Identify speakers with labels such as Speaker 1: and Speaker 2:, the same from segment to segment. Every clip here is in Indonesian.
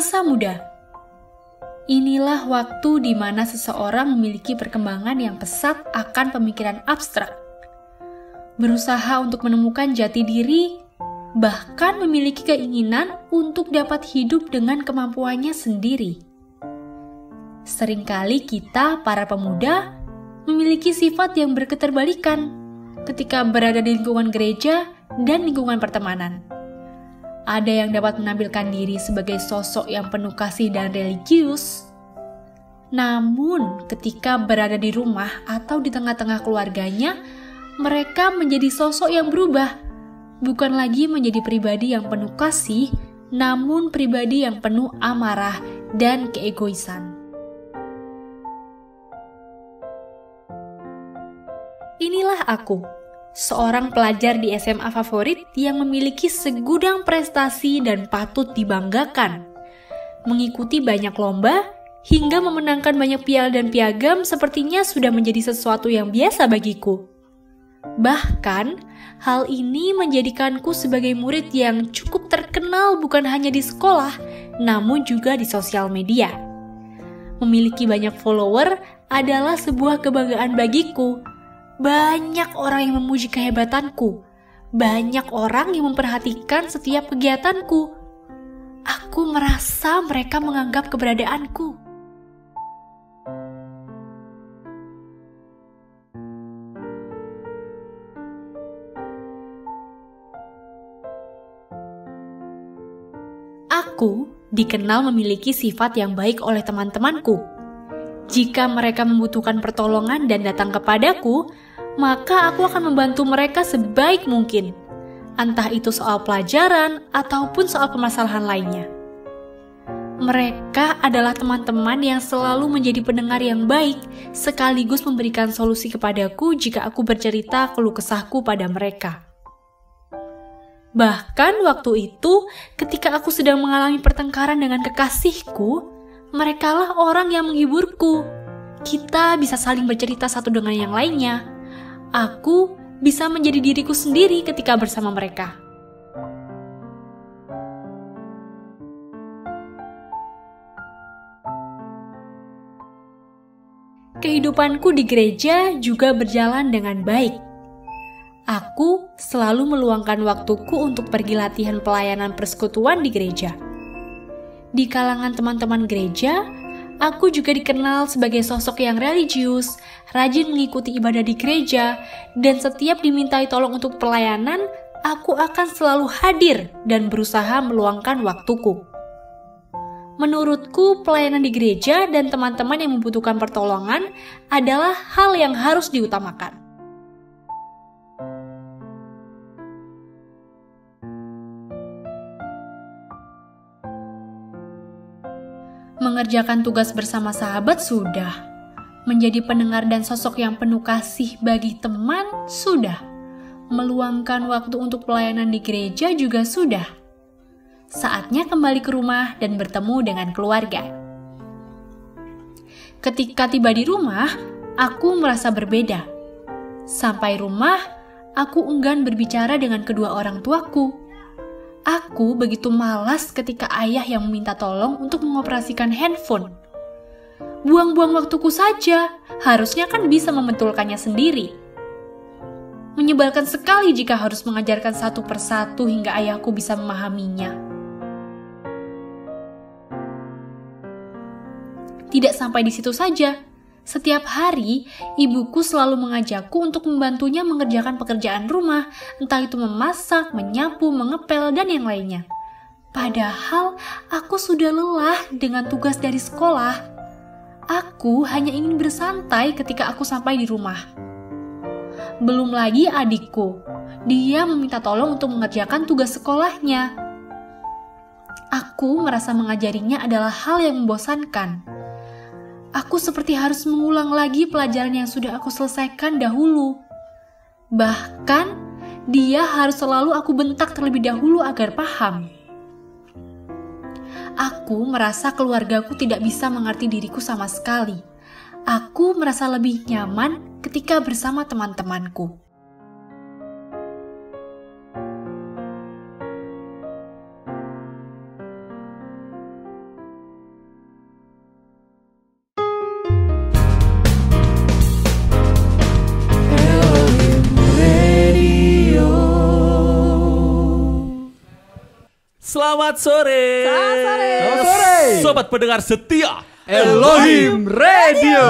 Speaker 1: Masa muda. Inilah waktu di mana seseorang memiliki perkembangan yang pesat akan pemikiran abstrak, berusaha untuk menemukan jati diri, bahkan memiliki keinginan untuk dapat hidup dengan kemampuannya sendiri. Seringkali kita, para pemuda, memiliki sifat yang berketerbalikan ketika berada di lingkungan gereja dan lingkungan pertemanan. Ada yang dapat menampilkan diri sebagai sosok yang penuh kasih dan religius. Namun, ketika berada di rumah atau di tengah-tengah keluarganya, mereka menjadi sosok yang berubah. Bukan lagi menjadi pribadi yang penuh kasih, namun pribadi yang penuh amarah dan keegoisan. Inilah aku, seorang pelajar di SMA favorit yang memiliki segudang prestasi dan patut dibanggakan. Mengikuti banyak lomba, hingga memenangkan banyak piala dan piagam sepertinya sudah menjadi sesuatu yang biasa bagiku. Bahkan, hal ini menjadikanku sebagai murid yang cukup terkenal bukan hanya di sekolah, namun juga di sosial media. Memiliki banyak follower adalah sebuah kebanggaan bagiku. Banyak orang yang memuji kehebatanku. Banyak orang yang memperhatikan setiap kegiatanku. Aku merasa mereka menganggap keberadaanku. Aku dikenal memiliki sifat yang baik oleh teman-temanku. Jika mereka membutuhkan pertolongan dan datang kepadaku, maka aku akan membantu mereka sebaik mungkin, entah itu soal pelajaran ataupun soal permasalahan lainnya. Mereka adalah teman-teman yang selalu menjadi pendengar yang baik, sekaligus memberikan solusi kepadaku jika aku bercerita keluh kesahku pada mereka. Bahkan waktu itu, ketika aku sedang mengalami pertengkaran dengan kekasihku, merekalah orang yang menghiburku. Kita bisa saling bercerita satu dengan yang lainnya. Aku bisa menjadi diriku sendiri ketika bersama mereka. Kehidupanku di gereja juga berjalan dengan baik. Aku selalu meluangkan waktuku untuk pergi latihan pelayanan persekutuan di gereja. Di kalangan teman-teman gereja, aku juga dikenal sebagai sosok yang religius, rajin mengikuti ibadah di gereja, dan setiap dimintai tolong untuk pelayanan, aku akan selalu hadir dan berusaha meluangkan waktuku. Menurutku, pelayanan di gereja dan teman-teman yang membutuhkan pertolongan adalah hal yang harus diutamakan. Mengerjakan tugas bersama sahabat sudah. Menjadi pendengar dan sosok yang penuh kasih bagi teman sudah. Meluangkan waktu untuk pelayanan di gereja juga sudah. Saatnya kembali ke rumah dan bertemu dengan keluarga. Ketika tiba di rumah, aku merasa berbeda. Sampai rumah, aku enggan berbicara dengan kedua orang tuaku. Aku begitu malas ketika ayah yang meminta tolong untuk mengoperasikan handphone. Buang-buang waktuku saja, harusnya kan bisa membetulkannya sendiri. Menyebalkan sekali jika harus mengajarkan satu persatu hingga ayahku bisa memahaminya. Tidak sampai di situ saja. Setiap hari, ibuku selalu mengajakku untuk membantunya mengerjakan pekerjaan rumah, entah itu memasak, menyapu, mengepel, dan yang lainnya. Padahal, aku sudah lelah dengan tugas dari sekolah. Aku hanya ingin bersantai ketika aku sampai di rumah. Belum lagi adikku, dia meminta tolong untuk mengerjakan tugas sekolahnya. Aku merasa mengajarinya adalah hal yang membosankan. Aku seperti harus mengulang lagi pelajaran yang sudah aku selesaikan dahulu. Bahkan, dia harus selalu aku bentak terlebih dahulu agar paham. Aku merasa keluargaku tidak bisa mengerti diriku sama sekali. Aku merasa lebih nyaman ketika bersama teman-temanku.
Speaker 2: Selamat sore.
Speaker 3: Selamat sore.
Speaker 4: Selamat sore.
Speaker 2: Sobat pendengar setia
Speaker 4: Elohim Radio.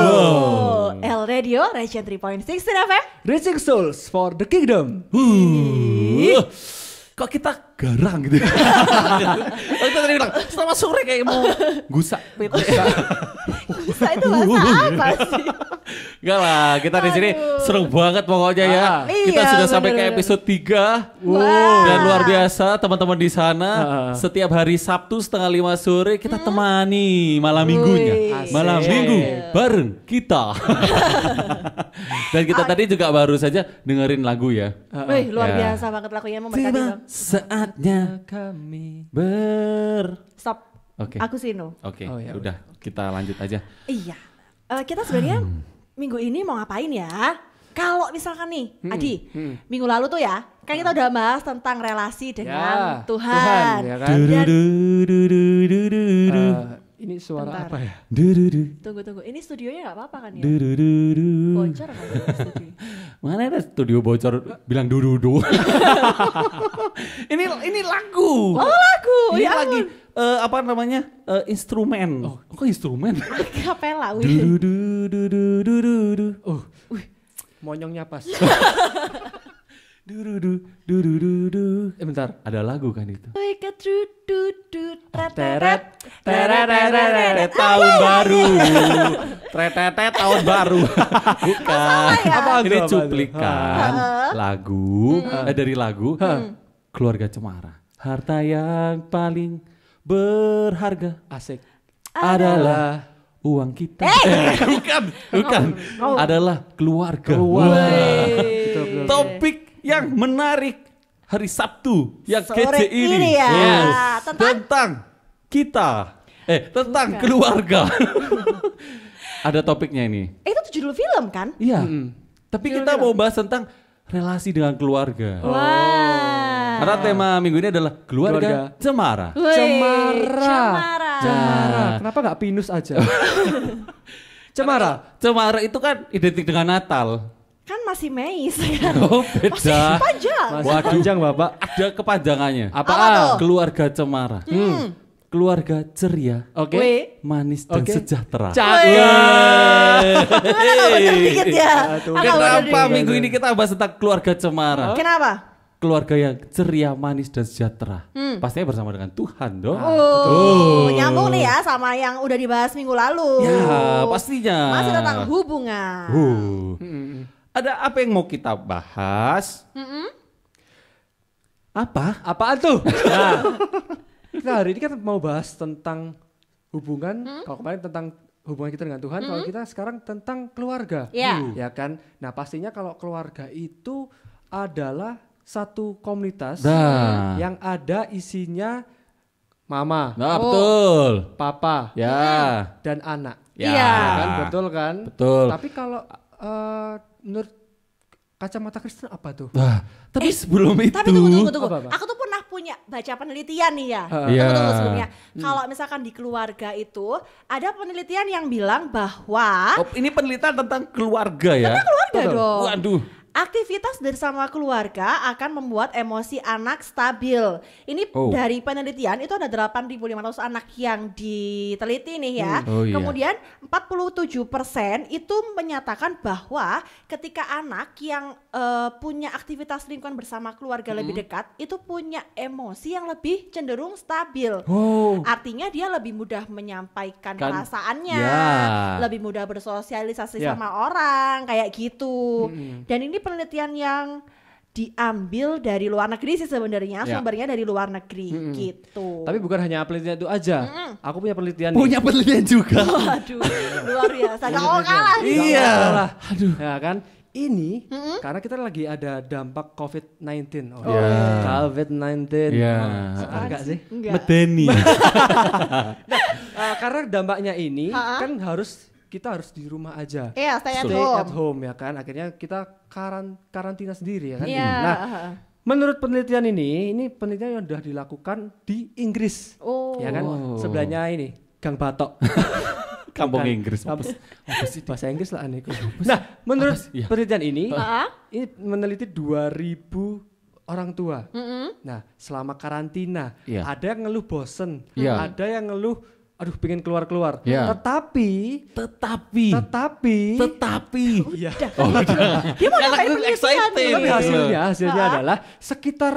Speaker 3: El Radio, Region 3.6 FM.
Speaker 4: Reaching souls for the kingdom.
Speaker 2: Kok kita garang gitu ya? Kita tadi bilang, selamat sore kayak mau gusak PT.
Speaker 3: Bisa itu bahasa apa sih?
Speaker 2: Enggak lah, kita di sini seru banget pokoknya ya. Kita
Speaker 3: Iya,
Speaker 2: sudah sampai ke
Speaker 3: bener-bener.
Speaker 2: episode 3.
Speaker 3: Wow.
Speaker 2: Dan luar biasa teman-teman di sana. Setiap hari Sabtu 4:30 sore kita temani malam minggunya.
Speaker 3: Wih.
Speaker 2: Malam
Speaker 4: Asik.
Speaker 2: minggu bareng kita. Dan kita tadi juga baru saja dengerin lagu ya.
Speaker 3: Wih, luar
Speaker 2: Ya.
Speaker 3: biasa banget lagunya memberkati
Speaker 2: Tiba
Speaker 3: Bang.
Speaker 2: saatnya
Speaker 4: Kami.
Speaker 3: Stop.
Speaker 2: Oke.
Speaker 3: Aku sih no.
Speaker 2: Oke,
Speaker 4: Oh, ya
Speaker 2: udah kita lanjut aja.
Speaker 3: Iya. Kita sebenarnya minggu ini mau ngapain ya? Kalau misalkan nih, Adi, minggu lalu tuh ya, kan kita udah bahas tentang relasi dengan Tuhan.
Speaker 4: ya kan?
Speaker 3: Dan
Speaker 4: Ini suara
Speaker 3: Bentar.
Speaker 4: apa ya?
Speaker 3: tunggu, ini studionya nggak apa-apa kan ya?
Speaker 2: Du-du-du-du.
Speaker 3: Bocor kan ya studio?
Speaker 2: Mana ada studio bocor bilang du. ini lagu.
Speaker 3: Oh lagu,
Speaker 2: Ini
Speaker 3: ya
Speaker 2: lagi apa namanya? Instrumen. Oh, kok instrumen?
Speaker 3: kapela, wih.
Speaker 2: Du-du-du-du-du-du-du. Oh,
Speaker 4: Monyongnya pas.
Speaker 2: du-du-du-du-du-du.
Speaker 4: Bentar.
Speaker 2: Ada lagu kan itu?
Speaker 3: Wake up,
Speaker 4: Teret.
Speaker 2: Teret tahun baru. Tretetet tahun baru. Bukan.
Speaker 4: Apa
Speaker 2: Ini
Speaker 4: itu?
Speaker 2: cuplikan lagu dari lagu Keluarga Cemara. Harta yang paling berharga
Speaker 4: Asik.
Speaker 2: adalah uang kita. Bukan. Adalah keluarga.
Speaker 4: Betul.
Speaker 2: Topik yang menarik hari Sabtu yang
Speaker 3: Sore
Speaker 2: kece ini.
Speaker 3: ini ya.
Speaker 2: Yes.
Speaker 3: Tentang?
Speaker 2: Tentang kita. Tentang keluarga. Ada topiknya ini.
Speaker 3: Itu tuh judul film kan?
Speaker 2: Iya. Tapi kita mau bahas tentang relasi dengan keluarga.
Speaker 3: Wah.
Speaker 2: Karena tema minggu ini adalah keluarga
Speaker 4: Keluarga.
Speaker 2: cemara.
Speaker 3: Wih,
Speaker 4: Cemara.
Speaker 3: Cemara.
Speaker 4: Cemara. Kenapa nggak pinus aja? Cemara.
Speaker 2: Cemara itu kan identik dengan Natal.
Speaker 3: Kan masih Mei kan?
Speaker 2: Oh, beda.
Speaker 3: Panjang.
Speaker 4: Masih
Speaker 2: Waduh.
Speaker 4: panjang Bapak.
Speaker 2: Ada kepanjangannya.
Speaker 3: Apa tuh?
Speaker 2: Keluarga cemara. Keluarga ceria,
Speaker 4: Oke.
Speaker 3: Wih.
Speaker 2: manis dan
Speaker 4: Oke.
Speaker 2: sejahtera.
Speaker 3: Agak bener dikit ya.
Speaker 4: Aduh.
Speaker 3: Agak bener
Speaker 2: Kenapa
Speaker 3: dikit.
Speaker 2: minggu ini kita bahas tentang keluarga cemara?
Speaker 3: Kenapa?
Speaker 2: Keluarga yang ceria, manis dan sejahtera. Pastinya bersama dengan Tuhan dong.
Speaker 3: Nyambung nih ya sama yang udah dibahas minggu lalu.
Speaker 2: Ya, pastinya.
Speaker 3: Masih tentang hubungan.
Speaker 2: Ada apa yang mau kita bahas? Apa?
Speaker 4: Apaan tuh? Nah, kita hari ini kan mau bahas tentang hubungan. Kalau kemarin tentang hubungan kita dengan Tuhan, kalau kita sekarang tentang keluarga.
Speaker 3: Iya.
Speaker 4: Ya kan? Nah, pastinya kalau keluarga itu adalah satu komunitas
Speaker 2: Nah.
Speaker 4: yang ada isinya mama,
Speaker 2: Nah, betul.
Speaker 4: papa,
Speaker 2: Ya.
Speaker 4: dan anak.
Speaker 2: Ya.
Speaker 3: Iya.
Speaker 4: Kan betul kan?
Speaker 2: Betul.
Speaker 4: Tapi kalau menurut kacamata Kristen apa tuh?
Speaker 2: Wah, tapi sebelum itu.
Speaker 3: Tapi tunggu.
Speaker 4: Apa?
Speaker 3: Aku tuh pernah punya baca penelitian nih ya.
Speaker 2: Iya.
Speaker 3: Tunggu sebelumnya. Kalau misalkan di keluarga itu ada penelitian yang bilang bahwa
Speaker 2: Oh, ini penelitian tentang keluarga ya.
Speaker 3: keluarga dong.
Speaker 2: Waduh.
Speaker 3: Aktivitas bersama keluarga akan membuat emosi anak stabil. Ini
Speaker 2: Oh.
Speaker 3: dari penelitian itu ada 8.500 anak yang diteliti nih ya.
Speaker 2: Oh iya.
Speaker 3: Kemudian 47% itu menyatakan bahwa ketika anak yang punya aktivitas lingkungan bersama keluarga lebih dekat itu punya emosi yang lebih cenderung stabil.
Speaker 2: Oh.
Speaker 3: Artinya dia lebih mudah menyampaikan
Speaker 2: Kan,
Speaker 3: perasaannya,
Speaker 2: ya.
Speaker 3: lebih mudah bersosialisasi
Speaker 4: Ya.
Speaker 3: sama orang kayak gitu. Dan ini penelitian yang diambil dari luar negeri sih sebenarnya,
Speaker 2: Ya.
Speaker 3: sumbernya dari luar negeri gitu.
Speaker 4: Tapi bukan hanya penelitian itu aja. Aku punya penelitian
Speaker 2: Punya penelitian juga.
Speaker 3: Waduh, luar biasa. Gak mau kalah nih.
Speaker 2: Iya.
Speaker 4: Aduh. Ya kan? Ini karena kita lagi ada dampak COVID-19. Oh,
Speaker 2: Ya.
Speaker 4: COVID-19.
Speaker 2: Iya.
Speaker 4: Enggak sih?
Speaker 3: Enggak.
Speaker 2: Medeni.
Speaker 4: Karena dampaknya ini kan kita harus di rumah aja.
Speaker 3: Iya, stay at
Speaker 4: Stay
Speaker 3: home.
Speaker 4: at home ya kan. Akhirnya kita karantina sendiri ya kan.
Speaker 3: Iya.
Speaker 4: Nah, menurut penelitian ini penelitian yang sudah dilakukan di Inggris.
Speaker 3: Oh.
Speaker 4: Ya kan?
Speaker 2: Oh.
Speaker 4: Sebelahnya ini Gang Batok.
Speaker 2: Kampung
Speaker 4: Bukan.
Speaker 2: Inggris.
Speaker 4: Kampus- Bahasa Inggris lah anehku. Nah, menurut
Speaker 2: Iya.
Speaker 4: penelitian ini
Speaker 3: Ah.
Speaker 4: meneliti 2.000 orang tua. Nah, selama karantina,
Speaker 2: Iya.
Speaker 4: ada yang ngeluh bosen,
Speaker 2: Iya.
Speaker 4: ada yang ngeluh, aduh pengen keluar-keluar.
Speaker 2: Iya.
Speaker 4: Tetapi, iya.
Speaker 3: Dia mau
Speaker 2: Karena
Speaker 3: ngapain
Speaker 2: aku
Speaker 3: penelitian?
Speaker 2: excited.
Speaker 4: Tapi hasilnya
Speaker 3: Ah.
Speaker 4: adalah sekitar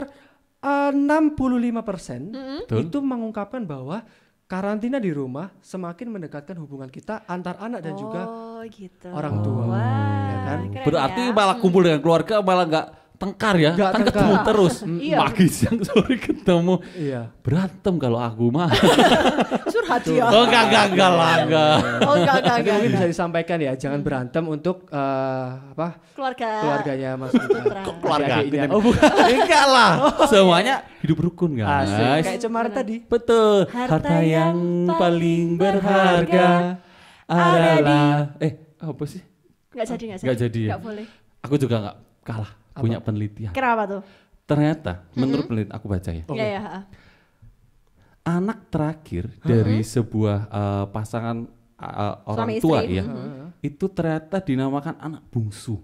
Speaker 4: 65%
Speaker 2: Betul.
Speaker 4: itu mengungkapkan bahwa karantina di rumah semakin mendekatkan hubungan kita antar anak dan juga
Speaker 3: Oh gitu.
Speaker 4: orang tua.
Speaker 3: Wah,
Speaker 4: Ya kan?
Speaker 3: keren
Speaker 2: Berarti
Speaker 3: ya.
Speaker 2: malah kumpul dengan keluarga malah nggak tengkar ya,
Speaker 4: Nggak
Speaker 2: kan
Speaker 4: tengkar.
Speaker 2: ketemu terus.
Speaker 3: Iya.
Speaker 2: Pagi siang sore ketemu.
Speaker 4: Iya.
Speaker 2: Berantem kalau aku mah.
Speaker 3: Curhat ya.
Speaker 2: Oh enggak lah enggak.
Speaker 3: Oh enggak.
Speaker 4: Jadi mungkin bisa disampaikan ya, jangan berantem untuk keluarganya Mas Putra.
Speaker 2: Keluarga.
Speaker 4: Adik-adiknya. Oh bukan.
Speaker 2: Enggak lah. Semuanya hidup rukun
Speaker 4: Asik.
Speaker 2: guys.
Speaker 4: Kayak Cemara tadi.
Speaker 2: Betul.
Speaker 3: Harta
Speaker 2: Harta yang
Speaker 3: yang
Speaker 2: paling
Speaker 3: berharga
Speaker 2: berharga adalah apa sih?
Speaker 3: Nggak
Speaker 2: Nggak jadi ya?
Speaker 3: Nggak boleh.
Speaker 2: Aku juga nggak kalah punya penelitian.
Speaker 3: Kenapa tuh?
Speaker 2: Ternyata menurut penelitian aku baca ya.
Speaker 4: Oke.
Speaker 3: Iya ya.
Speaker 2: Anak terakhir dari sebuah pasangan orang
Speaker 3: Suami
Speaker 2: tua
Speaker 3: istri.
Speaker 2: ya. Itu ternyata dinamakan anak bungsu.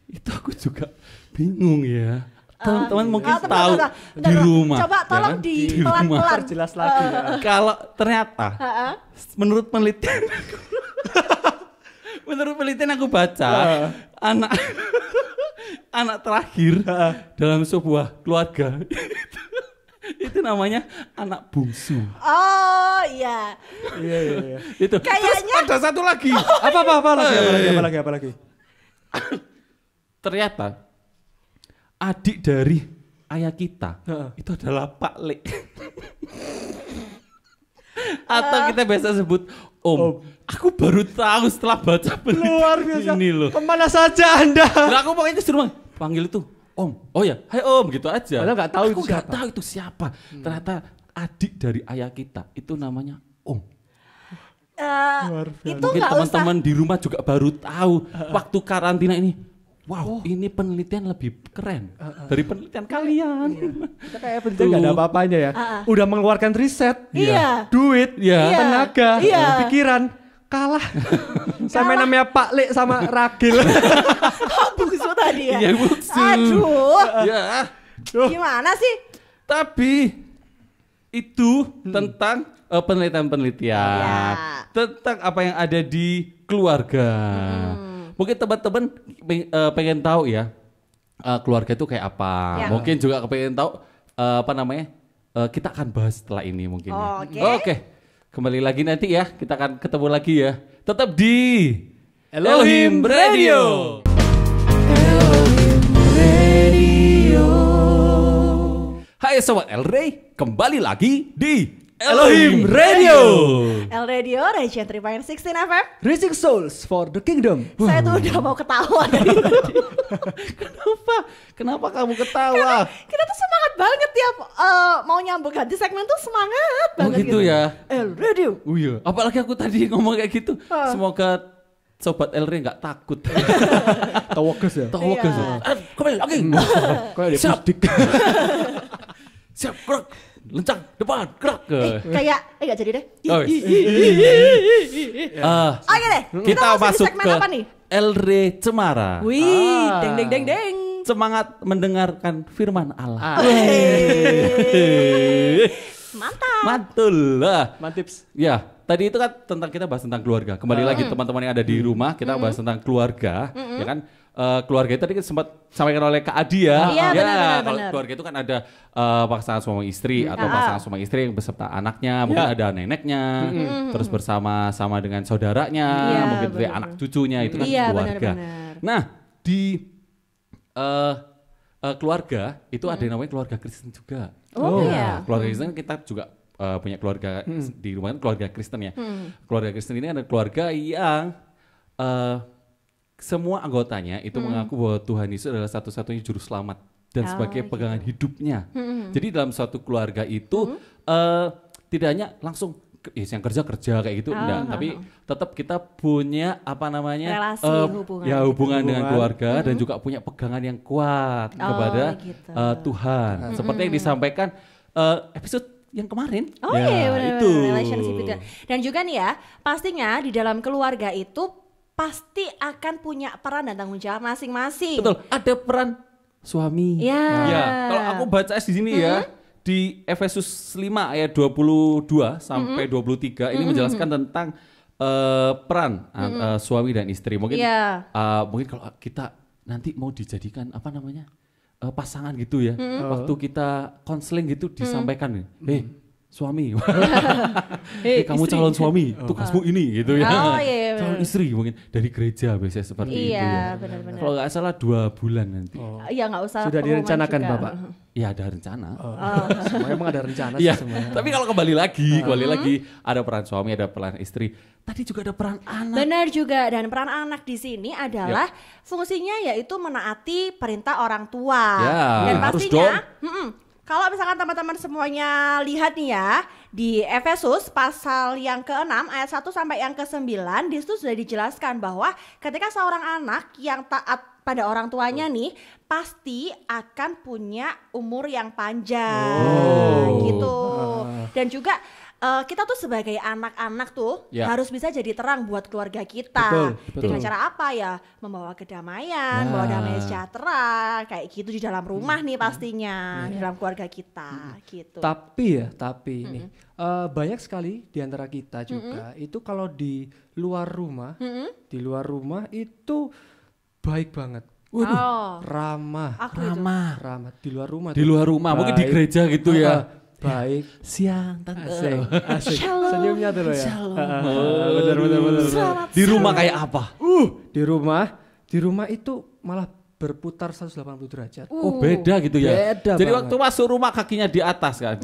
Speaker 2: Itu aku juga bingung ya. Teman-teman mungkin tahu di rumah.
Speaker 3: Coba
Speaker 2: ya
Speaker 3: tolong
Speaker 2: kan?
Speaker 3: di
Speaker 2: rumah.
Speaker 3: pelan-pelan.
Speaker 4: Jelas lagi ya.
Speaker 2: Kalau ternyata menurut penelitian menurut penelitian aku baca anak anak terakhir dalam sebuah keluarga itu namanya anak bungsu.
Speaker 3: Oh iya.
Speaker 4: Iya.
Speaker 2: Itu.
Speaker 3: Kayaknya-
Speaker 2: Terus ada satu lagi.
Speaker 4: Apa lagi?
Speaker 2: Ternyata adik dari ayah kita
Speaker 4: Heeh.
Speaker 2: itu adalah Pak Le. Atau kita biasa sebut Om. Aku baru tahu setelah baca
Speaker 4: Luar biasa.
Speaker 2: ini loh.
Speaker 4: Kemana saja Anda?
Speaker 2: Lah aku pokoknya disuruh panggil itu Om. Oh ya, hai Om gitu aja.
Speaker 4: Padahal nggak tahu
Speaker 2: aku
Speaker 4: itu
Speaker 2: nggak
Speaker 4: siapa.
Speaker 2: tahu itu siapa. Ternyata adik dari ayah kita itu namanya Om.
Speaker 3: Itu
Speaker 2: Mungkin
Speaker 3: nggak usah.
Speaker 2: teman-teman di rumah juga baru tahu waktu karantina ini. Wow, ini penelitian lebih keren dari penelitian kalian.
Speaker 4: Kita kayak penelitian nggak ada apa-apanya ya.
Speaker 3: Uh-uh.
Speaker 4: Udah mengeluarkan riset,
Speaker 3: Iya.
Speaker 4: duit,
Speaker 2: Iya.
Speaker 4: tenaga,
Speaker 3: Iya.
Speaker 4: pikiran, kalah. Sama yang namanya Pak Le sama Ragil.
Speaker 3: Oh, bungsu tadi ya.
Speaker 2: Iya, bungsu.
Speaker 3: Aduh.
Speaker 2: Ya,
Speaker 3: Gimana sih?
Speaker 2: tapi itu tentang penelitian-penelitian
Speaker 3: Ya.
Speaker 2: tentang apa yang ada di keluarga. Mungkin teman-teman pengen tahu ya keluarga itu kayak apa.
Speaker 3: Ya.
Speaker 2: Mungkin juga pengen tahu kita akan bahas setelah ini mungkin. Ya.
Speaker 3: Oke.
Speaker 2: Oke. Kembali lagi nanti ya. Kita akan ketemu lagi ya. Tetap di
Speaker 4: Elohim Radio.
Speaker 2: Hai Sobat El-Ray, kembali lagi di
Speaker 4: Elohim Radio.
Speaker 3: El Radio, Region 3.16 FM.
Speaker 4: Reaching souls for the kingdom.
Speaker 3: Saya tuh udah mau ketawa dari tadi.
Speaker 2: Kenapa kamu ketawa?
Speaker 3: Kita tuh semangat banget ya, mau nyambung ganti segmen tuh semangat
Speaker 2: Oh
Speaker 3: banget
Speaker 2: gitu ya.
Speaker 3: El Radio.
Speaker 2: Oh iya. Apalagi aku tadi ngomong kayak gitu. Semoga Sobat El-Ray nggak takut.
Speaker 4: Tawages ya.
Speaker 2: Tawagas.
Speaker 3: Iya.
Speaker 2: Kembali lagi.
Speaker 4: Kayak di
Speaker 2: Siap.
Speaker 4: pusdik.
Speaker 2: Siap, gerak. Lencang, depan, gerak.
Speaker 3: Kayak, nggak jadi deh.
Speaker 2: Oh,
Speaker 3: Oke deh,
Speaker 2: kita
Speaker 3: masuk di
Speaker 2: masuk
Speaker 3: segmen
Speaker 2: ke
Speaker 3: apa nih?
Speaker 2: El-Ray Cemara.
Speaker 3: Wih, deng deng deng deng.
Speaker 2: Semangat mendengarkan firman Allah.
Speaker 3: Mantap.
Speaker 2: Mantul lah.
Speaker 4: Mantips.
Speaker 2: Ya, tadi itu kan tentang kita bahas tentang keluarga. Kembali lagi teman-teman yang ada di rumah, kita bahas tentang keluarga, ya kan? Keluarga itu tadi kan sempat sampaikan oleh Kak Adi ya.
Speaker 3: Iya, benar,
Speaker 2: kalau
Speaker 3: benar.
Speaker 2: keluarga itu kan ada pasangan suami istri atau pasangan suami istri yang beserta anaknya, mungkin ada neneknya, terus bersama-sama dengan saudaranya,
Speaker 3: Iya,
Speaker 2: mungkin dari
Speaker 3: benar.
Speaker 2: anak cucunya itu kan
Speaker 3: Iya,
Speaker 2: keluarga.
Speaker 3: benar-benar.
Speaker 2: Nah, di keluarga itu ada yang namanya keluarga Kristen juga.
Speaker 3: Oh,
Speaker 2: Nah,
Speaker 3: iya.
Speaker 2: keluarga Kristen kita juga punya keluarga di rumah kan keluarga Kristen ya. Keluarga Kristen ini ada keluarga yang semua anggotanya itu mengaku bahwa Tuhan Yesus adalah satu-satunya juru selamat dan sebagai pegangan hidupnya. Jadi dalam suatu keluarga itu tidak hanya langsung yang kerja kayak gitu, enggak, tapi tetap kita punya
Speaker 3: Relasi, hubungan
Speaker 2: ya
Speaker 3: gitu.
Speaker 2: hubungan dengan keluarga dan juga punya pegangan yang kuat kepada
Speaker 3: gitu.
Speaker 2: Tuhan. Seperti yang disampaikan episode yang kemarin.
Speaker 3: Oh
Speaker 2: Ya,
Speaker 3: iya benar
Speaker 2: itu.
Speaker 3: relationship itu. Dan juga nih ya, pastinya di dalam keluarga itu pasti akan punya peran dan tanggung jawab masing-masing.
Speaker 2: Betul, ada peran suami.
Speaker 3: Ya.
Speaker 2: Ya, kalau aku baca di sini ya, di Efesus 5 ayat 22 sampai 23 ini menjelaskan tentang peran suami dan istri. Mungkin mungkin kalau kita nanti mau dijadikan apa namanya? Pasangan gitu ya. Waktu kita konseling gitu disampaikan nih. Suami. Kamu istri. Calon suami, tugasmu ini gitu ya. Calon istri mungkin dari gereja biasanya seperti itu ya.
Speaker 3: Benar-benar.
Speaker 2: Kalau nggak salah 2 bulan nanti.
Speaker 3: Iya nggak usah.
Speaker 4: Sudah direncanakan
Speaker 3: juga.
Speaker 4: Bapak?
Speaker 2: Ya ada rencana.
Speaker 4: Semuanya emang ada rencana sih semuanya.
Speaker 2: Tapi kalau kembali lagi ada peran suami, ada peran istri. Tadi juga ada peran anak.
Speaker 3: Benar juga, dan peran anak di sini adalah fungsinya yaitu menaati perintah orang tua.
Speaker 2: Ya,
Speaker 3: dan
Speaker 2: harus
Speaker 3: pastinya,
Speaker 2: dong.
Speaker 3: kalau misalkan teman-teman semuanya lihat nih ya, di Efesus pasal yang ke-6 ayat 1 sampai yang ke-9, di situ sudah dijelaskan bahwa ketika seorang anak yang taat pada orang tuanya nih, pasti akan punya umur yang panjang gitu. Dan juga kita tuh sebagai anak-anak tuh harus bisa jadi terang buat keluarga kita.
Speaker 4: Betul.
Speaker 3: Dengan cara apa ya? Membawa kedamaian, membawa damai sejahtera, kayak gitu di dalam rumah nih pastinya, di dalam keluarga kita gitu.
Speaker 4: Tapi ini banyak sekali di antara kita juga itu kalau di luar rumah itu baik banget. Ramah di luar rumah.
Speaker 2: Di luar rumah, mungkin di gereja gitu ya.
Speaker 4: Baik.
Speaker 2: Siang tante.
Speaker 4: Asik. Senyumnya tuh loh ya. Benar.
Speaker 2: Di rumah kayak apa?
Speaker 4: Di rumah itu malah berputar 180 derajat.
Speaker 2: Oh beda gitu ya.
Speaker 4: Beda
Speaker 2: jadi
Speaker 4: banget.
Speaker 2: waktu masuk rumah kakinya di atas kan?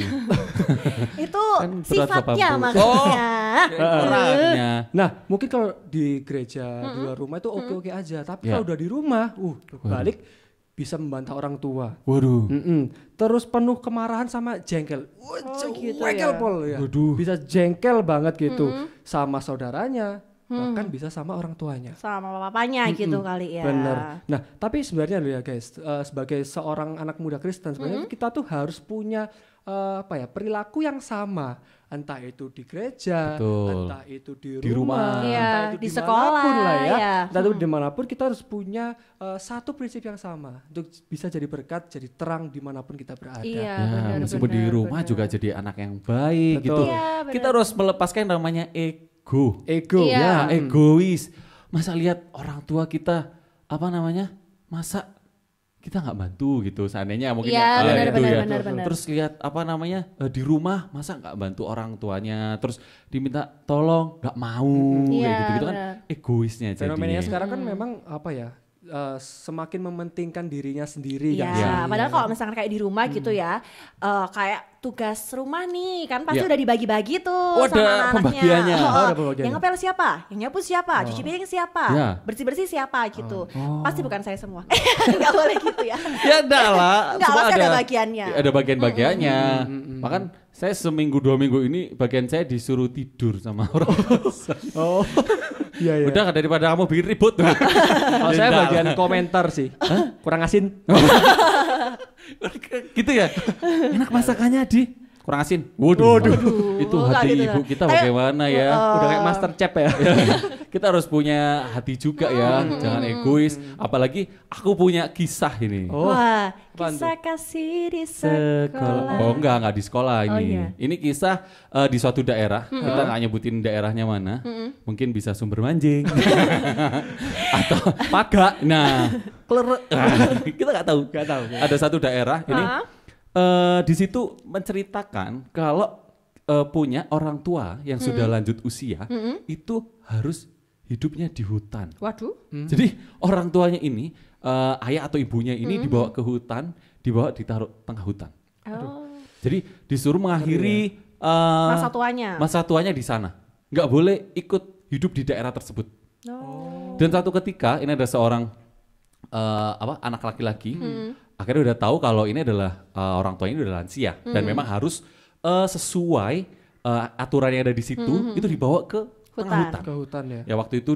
Speaker 3: Itu
Speaker 2: Kan
Speaker 3: sifatnya
Speaker 2: 180.
Speaker 3: maksudnya.
Speaker 2: Orangnya.
Speaker 4: Nah mungkin kalau di gereja di luar rumah itu oke aja. Tapi kalau udah di rumah, balik bisa membantah orang tua.
Speaker 2: Waduh.
Speaker 4: Terus penuh kemarahan sama jengkel.
Speaker 3: Gitu
Speaker 4: Jengkel
Speaker 3: ya.
Speaker 4: pol ya.
Speaker 2: Waduh.
Speaker 4: Bisa jengkel banget gitu sama saudaranya, bahkan bisa sama orang tuanya.
Speaker 3: Sama papanya gitu kali ya.
Speaker 4: Bener. Nah, tapi sebenarnya loh ya guys, sebagai seorang anak muda Kristen sebenarnya kita tuh harus punya perilaku yang sama. Entah itu di gereja,
Speaker 2: Betul.
Speaker 4: entah itu di
Speaker 2: rumah.
Speaker 4: entah itu
Speaker 3: di
Speaker 4: dimanapun
Speaker 3: sekolah
Speaker 4: lah ya.
Speaker 3: ya.
Speaker 4: Entah itu dimanapun kita harus punya satu prinsip yang sama untuk bisa jadi berkat, jadi terang dimanapun kita berada.
Speaker 3: Iya,
Speaker 2: Ya, meskipun di rumah juga jadi anak yang baik
Speaker 4: Betul.
Speaker 2: gitu.
Speaker 3: Iya, benar.
Speaker 2: Kita harus melepaskan yang namanya ego.
Speaker 4: Ego.
Speaker 3: Iya.
Speaker 2: Ya, egois. Masa lihat orang tua kita masa kita nggak bantu gitu seandainya mungkin
Speaker 3: Iya, benar.
Speaker 2: Terus lihat di rumah masa nggak bantu orang tuanya, terus diminta tolong nggak mau kayak gitu kan egoisnya.
Speaker 4: Fenomenanya
Speaker 2: jadinya.
Speaker 4: sekarang kan memang semakin mementingkan dirinya sendiri kan.
Speaker 3: Iya, padahal kalau misalkan kayak di rumah gitu ya, kayak tugas rumah nih kan pasti udah dibagi-bagi tuh
Speaker 2: Oh,
Speaker 3: sama
Speaker 2: ada
Speaker 3: anak-anaknya.
Speaker 2: pembagiannya.
Speaker 4: Ada pembagiannya.
Speaker 3: Yang ngepel siapa? Yang nyapu siapa? Cuci piring siapa?
Speaker 2: Ya.
Speaker 3: Bersih-bersih siapa gitu. Pasti bukan saya semua. Enggak boleh gitu ya.
Speaker 2: Ya enggak lah.
Speaker 3: Enggak,
Speaker 2: semua
Speaker 3: pasti ada bagiannya.
Speaker 2: Ada bagian-bagiannya. Bahkan saya seminggu 2 minggu ini bagian saya disuruh tidur sama orang.
Speaker 4: Oh. Iya.
Speaker 2: Udah daripada kamu bikin ribut.
Speaker 4: Kalau saya bagian komentar sih. Kurang asin.
Speaker 2: Gitu ya. Enak masakannya di kurang asin. Waduh. Itu hati
Speaker 3: gitu.
Speaker 2: ibu kita bagaimana ya?
Speaker 4: Udah kayak master chef ya.
Speaker 2: Kita harus punya hati juga ya. Jangan egois. Apalagi aku punya kisah ini.
Speaker 3: Wah, kisah kasih di sekolah.
Speaker 2: Oh enggak di sekolah ini.
Speaker 3: iya.
Speaker 2: Ini kisah di suatu daerah. Kita nggak nyebutin daerahnya mana. Mungkin bisa Sumber Manjing atau Paga. Nah, kita nggak tahu. Ada satu daerah ini. Di situ menceritakan kalau punya orang tua yang sudah lanjut usia itu harus hidupnya di hutan.
Speaker 3: Waduh.
Speaker 2: Jadi orang tuanya ini ayah atau ibunya ini dibawa ke hutan, ditaruh tengah hutan. Jadi disuruh mengakhiri masa tuanya di sana. Nggak boleh ikut hidup di daerah tersebut. Dan satu ketika ini ada seorang anak laki-laki akhirnya udah tahu kalau ini adalah orang tuanya udah lansia dan memang harus sesuai aturan yang ada di situ itu dibawa ke tengah hutan.
Speaker 4: Ke hutan ya.
Speaker 2: Ya waktu itu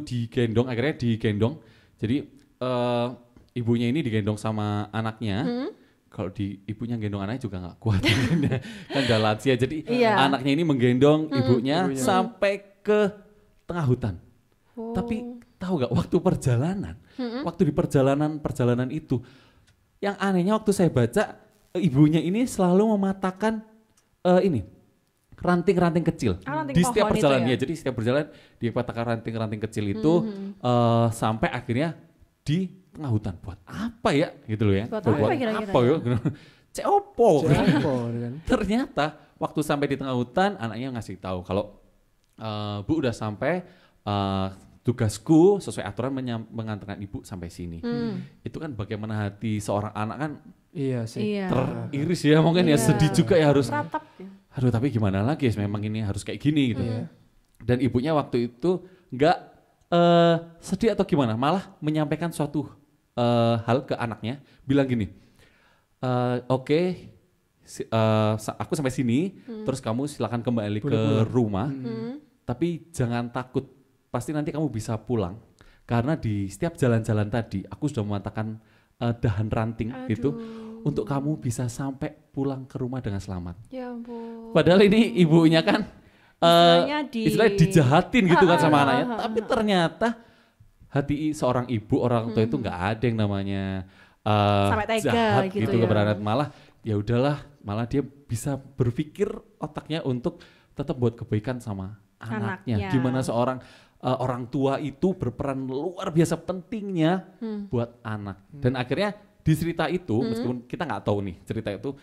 Speaker 2: akhirnya digendong. Jadi ibunya ini digendong sama anaknya. Kalau ibunya gendong anaknya juga nggak kuat kan udah lansia. Jadi anaknya ini menggendong ibunya sampai ke tengah hutan. Tapi tahu nggak waktu perjalanan, waktu di perjalanan itu yang anehnya waktu saya baca ibunya ini selalu mematahkan ini ranting-ranting kecil
Speaker 3: ranting
Speaker 2: di setiap
Speaker 3: pohon itu
Speaker 2: perjalanan
Speaker 3: ya?
Speaker 2: Jadi setiap perjalanan dipatahkan ranting-ranting kecil itu sampai akhirnya di tengah hutan. Buat apa ya gitu loh ya?
Speaker 3: Buat apa kira-kira
Speaker 2: Apa ya? Ceopo.
Speaker 4: kan.
Speaker 2: Ternyata waktu sampai di tengah hutan anaknya ngasih tahu kalau Bu udah sampai, tugasku sesuai aturan mengantarkan ibu sampai sini. Itu kan bagaimana hati seorang anak kan
Speaker 4: Iya sih.
Speaker 1: Iya.
Speaker 2: teriris ya mungkin ya, sedih juga ya harus.
Speaker 3: Ratap ya.
Speaker 2: Aduh tapi gimana lagi memang ini harus kayak gini gitu. Dan ibunya waktu itu nggak sedih atau gimana, malah menyampaikan suatu hal ke anaknya, bilang gini, oke, aku sampai sini, terus kamu silakan kembali ke rumah, tapi jangan takut, pasti nanti kamu bisa pulang, karena di setiap jalan-jalan tadi aku sudah mematahkan dahan ranting itu untuk kamu bisa sampai pulang ke rumah dengan selamat.
Speaker 3: Ya ampun.
Speaker 2: Padahal ini ibunya kan istilahnya dijahatin gitu kan sama anaknya, tapi ternyata hati seorang ibu, orang tua itu nggak ada yang namanya
Speaker 3: sampai tega
Speaker 2: jahat
Speaker 3: gitu
Speaker 2: gitu
Speaker 3: ya.
Speaker 2: kepada anak, malah ya udahlah, malah dia bisa berpikir otaknya untuk tetap buat kebaikan sama anaknya. Gimana seorang orang tua itu berperan luar biasa pentingnya buat anak. Dan akhirnya di cerita itu, meskipun kita nggak tahu nih cerita itu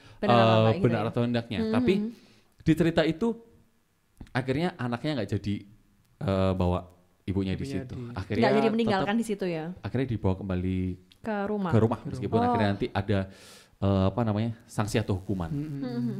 Speaker 2: benar atau tidaknya, tapi di cerita itu akhirnya anaknya nggak jadi bawa ibunya di situ. Akhirnya
Speaker 3: Nggak jadi meninggalkan di situ ya.
Speaker 2: Akhirnya dibawa kembali
Speaker 3: ke rumah.
Speaker 2: Meskipun akhirnya nanti ada sanksi atau hukuman.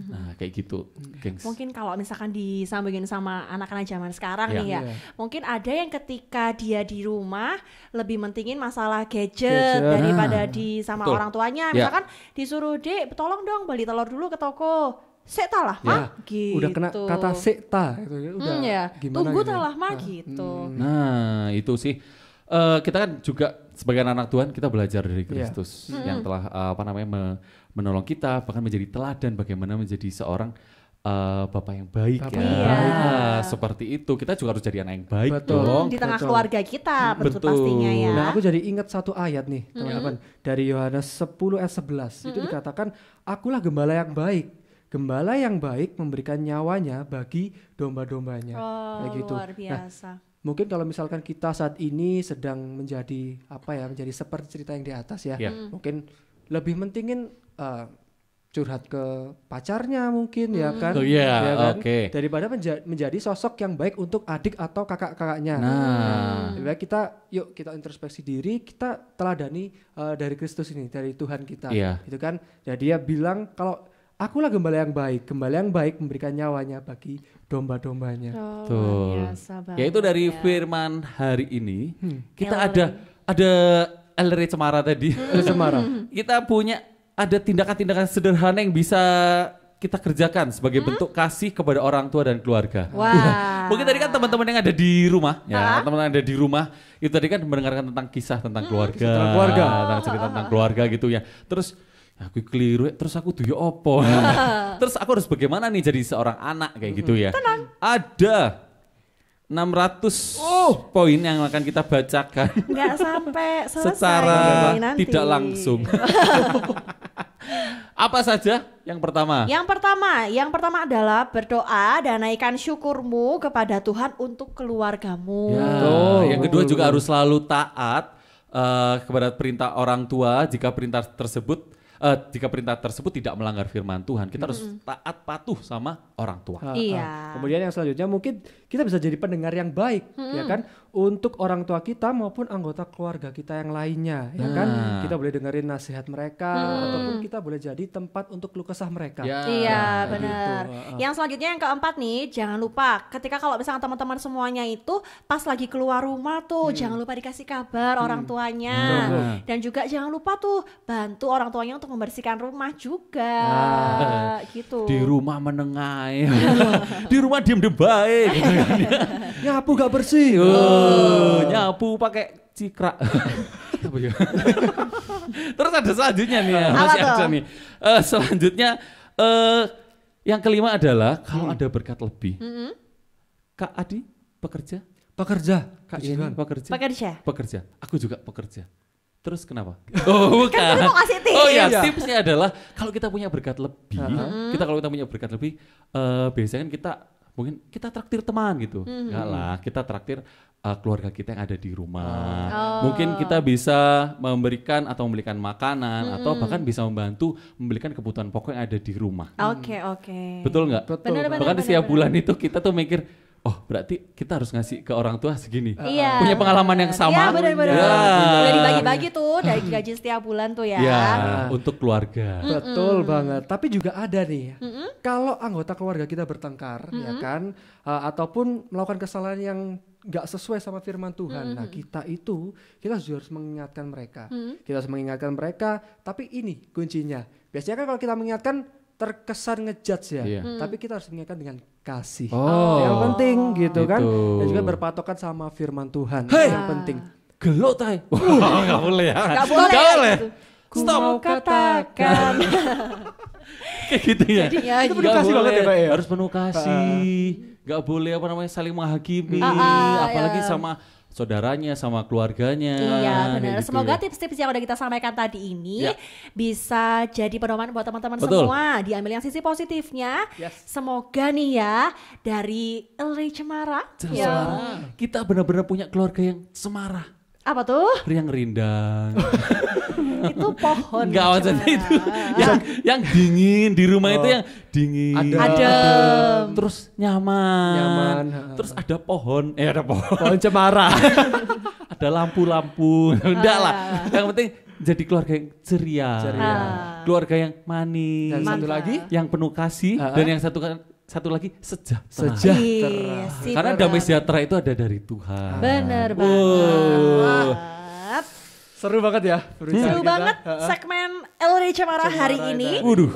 Speaker 2: Nah kayak gitu, gengs.
Speaker 3: Mungkin kalau misalkan disambungin sama anak-anak zaman sekarang nih ya, mungkin ada yang ketika dia di rumah lebih mentingin masalah gadget daripada sama orang tuanya. Misalkan disuruh, Dek tolong dong beli telur dulu ke toko. Sekta lah mah gitu.
Speaker 4: Udah kena kata sekta gitu ya. Udah gimana
Speaker 3: tunggu
Speaker 4: gitu.
Speaker 3: lah mah gitu.
Speaker 2: Nah itu sih kita kan juga sebagai anak Tuhan kita belajar dari Kristus yang telah menolong kita, bahkan menjadi teladan bagaimana menjadi seorang bapak yang baik seperti itu. Kita juga harus jadi anak yang baik dong.
Speaker 3: Di tengah keluarga kita pastinya ya.
Speaker 4: Nah aku jadi ingat satu ayat nih teman-teman, dari Yohanes 10 ayat 11 itu dikatakan, akulah gembala yang baik. Gembala yang baik memberikan nyawanya bagi domba-dombanya. Kayak gitu.
Speaker 3: Luar biasa.
Speaker 4: Nah, mungkin kalau misalkan kita saat ini sedang menjadi menjadi seperti cerita yang di atas ya, mungkin lebih mentingin curhat ke pacarnya mungkin ya kan, daripada menjadi sosok yang baik untuk adik atau kakak-kakaknya. Lebih baik kita introspeksi diri, kita teladani dari Kristus ini, dari Tuhan kita, gitu kan. Jadi dia bilang kalau akulah gembala yang baik memberikan nyawanya bagi domba-dombanya.
Speaker 2: Ya itu dari firman hari ini. Kita ada Ellery Cemara tadi. Kita punya ada tindakan-tindakan sederhana yang bisa kita kerjakan sebagai bentuk kasih kepada orang tua dan keluarga. Mungkin tadi kan teman-teman yang ada di rumah, teman-teman yang ada di rumah itu tadi kan mendengarkan tentang kisah tentang keluarga, tentang cerita tentang keluarga gitu ya. Terus aku keliru, terus aku tuh ya opo. Terus aku harus bagaimana nih jadi seorang anak kayak gitu ya. Ada 600 poin yang akan kita bacakan.
Speaker 3: Nggak sampai selesai
Speaker 2: secara
Speaker 3: nanti.
Speaker 2: Tidak langsung. Apa saja? Yang pertama adalah berdoa dan naikkan syukurmu kepada Tuhan untuk keluargamu. Yang kedua juga harus selalu taat kepada perintah orang tua jika perintah tersebut tidak melanggar firman Tuhan. Kita harus taat patuh sama orang tua.
Speaker 4: Kemudian yang selanjutnya mungkin kita bisa jadi pendengar yang baik, ya kan, untuk orang tua kita maupun anggota keluarga kita yang lainnya, ya kan. Kita boleh dengerin nasihat mereka ataupun kita boleh jadi tempat untuk keluh kesah mereka.
Speaker 3: Benar. Yang selanjutnya yang keempat nih, jangan lupa ketika kalau misalnya teman-teman semuanya itu pas lagi keluar rumah tuh jangan lupa dikasih kabar orang tuanya. Dan juga jangan lupa tuh bantu orang tuanya untuk membersihkan rumah juga. Gitu.
Speaker 2: Di rumah menengai. Di rumah diem baik gitu kan.
Speaker 4: Nyapu gak bersih.
Speaker 2: Nyapu pakai cikrak. Terus ada selanjutnya nih ya, masih ada nih. Selanjutnya yang kelima adalah kalau ada berkat lebih. Kak Adi bekerja.
Speaker 4: Kak
Speaker 2: Ini
Speaker 4: Ivan
Speaker 2: bekerja. Aku juga bekerja. Terus kenapa? Oh, bukan.
Speaker 3: Kan mau kasih tips.
Speaker 2: Oh ya, tipsnya adalah kalau kita punya berkat lebih, kalau kita punya berkat lebih, biasanya kan kita traktir teman gitu. Enggak lah, kita traktir keluarga kita yang ada di rumah. Mungkin kita bisa memberikan makanan atau bahkan bisa membantu membelikan kebutuhan pokok yang ada di rumah.
Speaker 3: Oke.
Speaker 2: Betul nggak?
Speaker 3: Benar,
Speaker 2: Bahkan di setiap bulan itu kita tuh mikir, oh berarti kita harus ngasih ke orang tua segini.
Speaker 3: Iya.
Speaker 2: Punya pengalaman yang sama.
Speaker 3: Iya benar-benar.
Speaker 2: Ya.
Speaker 3: Udah dibagi-bagi tuh dari gaji setiap bulan tuh ya.
Speaker 2: Ya, untuk keluarga.
Speaker 4: Betul banget. Tapi juga ada nih, kalau anggota keluarga kita bertengkar, ya kan, ataupun melakukan kesalahan yang nggak sesuai sama firman Tuhan. Nah kita harus mengingatkan mereka. Kita harus mengingatkan mereka. Tapi ini kuncinya. Biasanya kan kalau kita mengingatkan terkesan ngejudge ya. Tapi kita harus mengingatkan dengan kasih. Yang penting gitu kan. Dan juga berpatokan sama firman Tuhan. Yang penting.
Speaker 2: Gelok tay. Wah, nggak boleh ya.
Speaker 3: Nggak boleh.
Speaker 4: Ku mau katakan.
Speaker 2: Kayak gitu ya.
Speaker 3: Jadi,
Speaker 4: itu penuh kasih banget ya Pak ya.
Speaker 2: Harus penuh kasih. Gak boleh saling menghakimi. Apalagi sama saudaranya, sama keluarganya.
Speaker 3: Iya benar.
Speaker 2: Gitu
Speaker 3: Semoga
Speaker 2: ya.
Speaker 3: tips-tips yang udah kita sampaikan tadi ini bisa jadi pedoman buat teman-teman
Speaker 2: Betul.
Speaker 3: semua. Diambil yang sisi positifnya. Semoga nih ya dari Elri Cemara.
Speaker 2: Semara. Kita benar-benar punya keluarga yang semarah.
Speaker 3: Apa tuh?
Speaker 2: Yang rindang.
Speaker 3: Itu pohon.
Speaker 2: Enggak maksudnya itu. Yang dingin di rumah itu yang dingin.
Speaker 3: Adem.
Speaker 2: Terus nyaman. Terus ada pohon. Ada pohon.
Speaker 4: Pohon cemara.
Speaker 2: Ada lampu-lampu. Enggak lah. Yang penting jadi keluarga yang ceria. Keluarga yang manis.
Speaker 4: Dan satu lagi
Speaker 2: yang penuh kasih. Dan yang satu lagi sejahtera.
Speaker 3: Iya,
Speaker 2: Karena damai sejahtera itu ada dari Tuhan.
Speaker 3: Bener banget.
Speaker 4: seru banget ya.
Speaker 3: Seru banget segmen Elri Cemara hari ini.
Speaker 2: Waduh.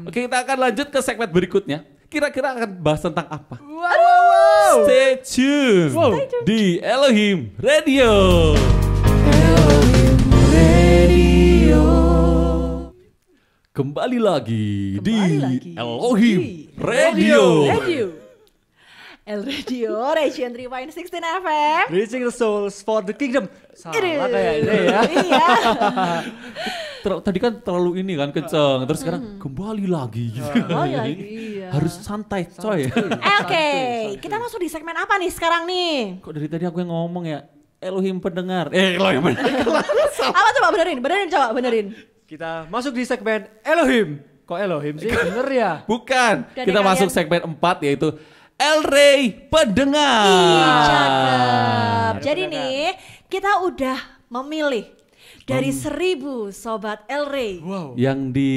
Speaker 2: Oke, kita akan lanjut ke segmen berikutnya. Kira-kira akan bahas tentang apa?
Speaker 4: Wow.
Speaker 2: Stay tune di Elohim Radio. Kembali lagi di Elohim Radio.
Speaker 3: El Radio, Region 3.16 FM.
Speaker 4: Reaching the souls for the kingdom. Salah kayaknya ya.
Speaker 3: Iya.
Speaker 2: Tadi kan terlalu ini kan kenceng, terus sekarang kembali lagi.
Speaker 3: Kembali lagi, iya.
Speaker 2: Harus santai coy.
Speaker 3: Oke, kita masuk di segmen apa nih sekarang nih?
Speaker 2: Kok dari tadi aku yang ngomong ya? Elohim pendengar. Elohim pendengar.
Speaker 3: Apa coba benerin.
Speaker 4: Kita masuk di segmen Elohim. Kok Elohim sih? Bener ya?
Speaker 2: Bukan.
Speaker 3: Dan
Speaker 2: Kita masuk segmen 4 yaitu El Rey Pendengar.
Speaker 3: Cakep. Jadi nih, kita udah memilih dari 1000 sobat El Rey.
Speaker 4: Wow.
Speaker 2: Yang di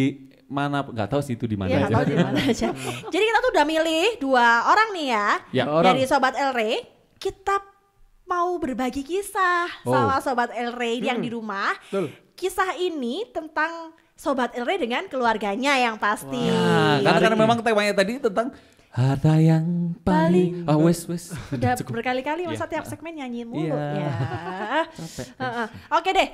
Speaker 2: mana nggak tahu sih itu di mana
Speaker 3: Iya, nggak tahu di mana aja. Jadi kita tuh udah milih 2 orang nih ya. Dari sobat El Rey, kita mau berbagi kisah sama sobat El Rey yang di rumah.
Speaker 4: Betul.
Speaker 3: Kisah ini tentang sobat El Rey dengan keluarganya yang pasti.
Speaker 2: Ya, karena memang temanya tadi tentang harta yang paling. Wes.
Speaker 3: Udah berkali-kali masa tiap segmen nyanyiin mulu ya.
Speaker 2: Capek.
Speaker 3: Oke deh.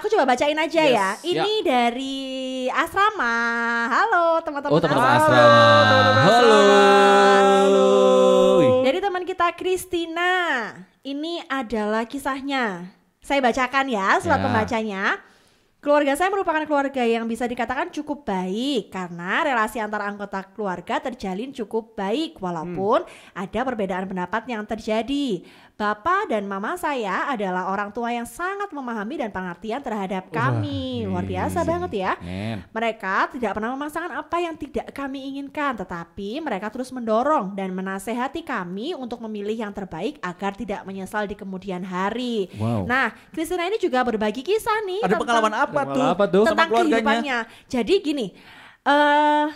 Speaker 3: Aku coba bacain aja ya. Ini dari asrama. Halo teman-teman.
Speaker 2: Teman-teman asrama. Halo.
Speaker 3: Dari teman kita Christina. Ini adalah kisahnya. Saya bacakan ya surat pembacanya. Keluarga saya merupakan keluarga yang bisa dikatakan cukup baik karena relasi antar anggota keluarga terjalin cukup baik walaupun ada perbedaan pendapat yang terjadi. Bapak dan mama saya adalah orang tua yang sangat memahami dan pengertian terhadap kami. Luar biasa banget ya. Mereka tidak pernah memaksakan apa yang tidak kami inginkan, tetapi mereka terus mendorong dan menasehati kami untuk memilih yang terbaik agar tidak menyesal di kemudian hari.
Speaker 2: Wow.
Speaker 3: Nah, Christina ini juga berbagi kisah nih.
Speaker 2: Ada pengalaman apa tuh?
Speaker 3: Tentang kehidupannya. Jadi gini,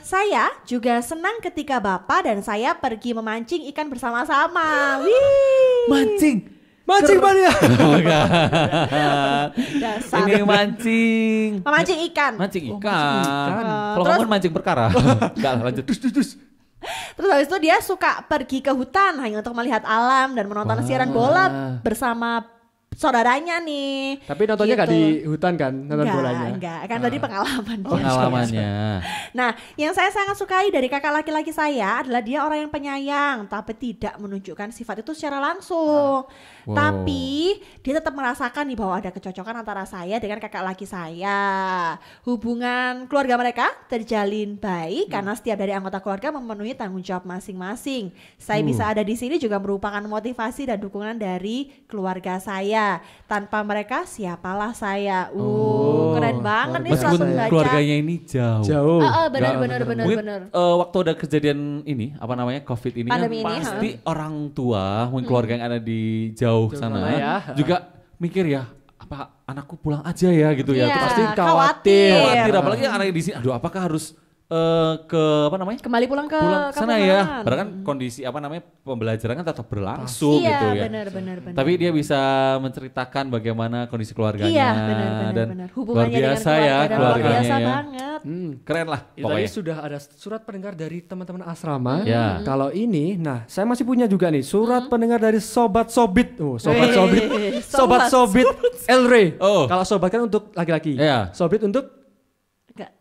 Speaker 3: saya juga senang ketika Bapak dan saya pergi memancing ikan bersama-sama.
Speaker 2: Mancing
Speaker 4: Mania.
Speaker 3: Dasar.
Speaker 2: Ini mancing.
Speaker 3: Memancing ikan.
Speaker 2: Mancing ikan. Kalau
Speaker 3: Terus-
Speaker 2: ngomong mancing perkara. Enggak lanjut.
Speaker 3: Terus habis itu dia suka pergi ke hutan hanya untuk melihat alam dan menonton siaran bola bersama saudaranya nih.
Speaker 4: Tapi nontonnya nggak
Speaker 3: gitu.
Speaker 4: di hutan kan, nonton bolanya?
Speaker 3: Enggak, kan tadi pengalaman.
Speaker 2: Pengalamannya.
Speaker 3: Nah, yang saya sangat sukai dari kakak laki-laki saya adalah dia orang yang penyayang, tapi tidak menunjukkan sifat itu secara langsung.
Speaker 2: Wow.
Speaker 3: Tapi dia tetap merasakan nih bahwa ada kecocokan antara saya dengan kakak laki saya. Hubungan keluarga mereka terjalin baik karena setiap dari anggota keluarga memenuhi tanggung jawab masing-masing. Saya bisa ada di sini juga merupakan motivasi dan dukungan dari keluarga saya. Tanpa mereka siapalah saya. Keren banget nih
Speaker 2: Meskipun
Speaker 3: setelah membaca.
Speaker 2: keluarganya ini jauh.
Speaker 4: Jauh.
Speaker 3: Benar.
Speaker 2: Mungkin waktu ada kejadian ini apa namanya COVID ini kan
Speaker 3: Pandemi ini,
Speaker 2: pasti orang tua mungkin keluarga yang ada di jauh sana
Speaker 4: sana ya.
Speaker 2: juga mikir ya apa anakku pulang aja ya gitu ya.
Speaker 3: Iya,
Speaker 2: Terus
Speaker 4: pasti
Speaker 3: khawatir.
Speaker 2: khawatir apalagi anaknya di sini. Aduh apakah harus ke apa namanya?
Speaker 3: Kembali pulang ke
Speaker 2: Pulang sana
Speaker 3: kampung
Speaker 2: ya.
Speaker 3: halaman.
Speaker 2: Padahal kan kondisi apa namanya pembelajaran kan tetap berlangsung
Speaker 3: Iya,
Speaker 2: gitu ya.
Speaker 3: benar.
Speaker 2: Tapi dia bisa menceritakan bagaimana kondisi keluarganya
Speaker 3: Iya,
Speaker 2: dan
Speaker 3: benar.
Speaker 2: luar
Speaker 3: Hubungannya
Speaker 2: biasa
Speaker 3: dengan
Speaker 2: ya
Speaker 3: keluarga dan luar
Speaker 2: keluarganya
Speaker 3: biasa
Speaker 2: ya.
Speaker 3: banget.
Speaker 2: Keren lah
Speaker 4: Tadi
Speaker 2: pokoknya.
Speaker 4: sudah ada surat pendengar dari teman-teman asrama.
Speaker 2: Ya.
Speaker 4: Kalau ini, nah saya masih punya juga nih surat pendengar dari Sobat Sobit. Sobat Sobit. Sobat Sobit Elre.
Speaker 2: Oh.
Speaker 4: Kalau sobat kan untuk laki-laki.
Speaker 2: Iya.
Speaker 4: Sobit untuk